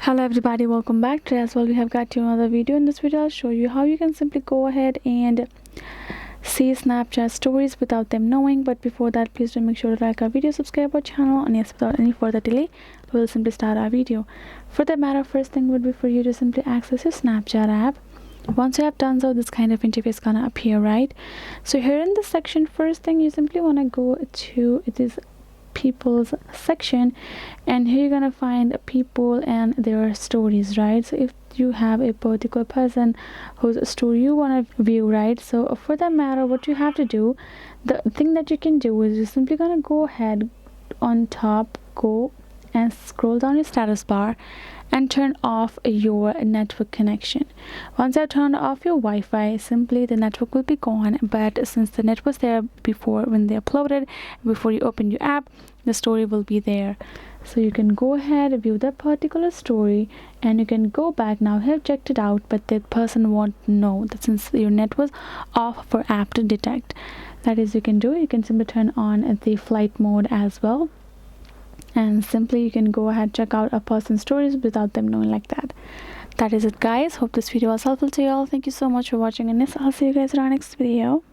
Hello everybody, welcome back. Today as well we have got you another video. In this video I'll show you how you can simply go ahead and see Snapchat stories without them knowing. But before that, please do make sure to like our video, subscribe our channel, and yes, without any further delay we will simply start our video. For that matter, first thing would be for you to simply access your Snapchat app. Once you have done so, this kind of interface gonna appear, right? So here in this section, first thing you simply want to go to people's section, and here you're gonna find people and their stories, right? So if you have a particular person whose story you want to view, right? So for that matter, what you have to do, the thing that you can do is you're simply gonna go ahead on top, go and scroll down your status bar and turn off your network connection. Once I turn off your Wi-Fi, simply the network will be gone, but since the net was there before when they uploaded, before you open your app, the story will be there. So you can go ahead, view that particular story, and you can go back. Now have checked it out, but the person won't know that since your net was off for app to detect. That is, you can simply turn on the flight mode as well, and simply you can go ahead check out a person's stories without them knowing, like that. That is it, guys. Hope this video was helpful to you all. Thank you so much for watching, and yes, I'll see you guys in our next video.